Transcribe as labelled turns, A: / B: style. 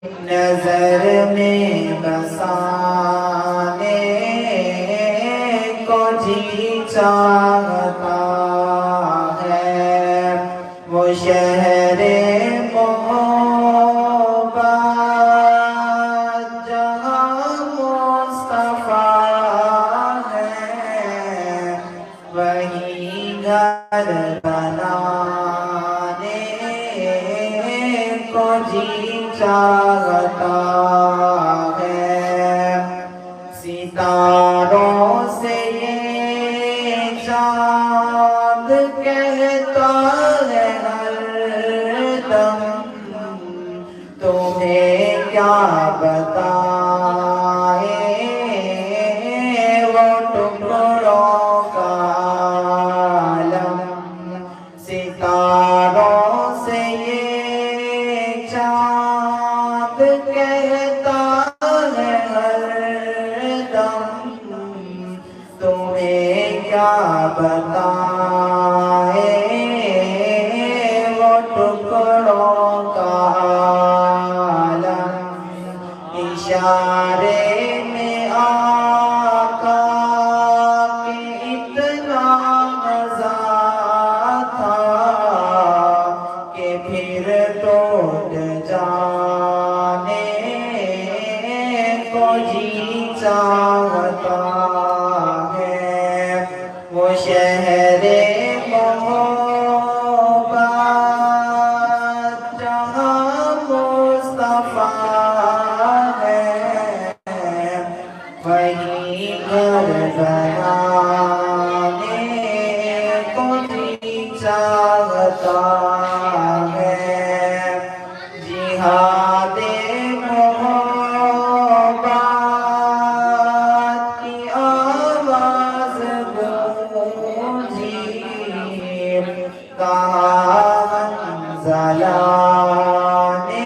A: نظر میں بسانے کو جی چاہتا ہے وہ شہر محبت جہاں مصطفیٰ ہے وہیں گھر بنانے کو جی چاہتا ہے ستاروں سے یہ چاند کہتا ہے ہر دم تمہیں کیا بتائے وہ ٹکڑوں کا عالم ستاروں سے یہ چاند کہتا ہے ہر دم تمہیں کیا بتائے وہ ٹکڑوں کا عالم اشارے میں آقا کے اتنا مزہ تھا کہ پھر ٹوٹ جانے کو جی چاہتا ہے وہ شہر محبت جہاں مصطفیٰ ہے وہیں گھر بنانے کو جی چاہتا ہے جہاد محبت کی آواز گونجی کہاں منزلہ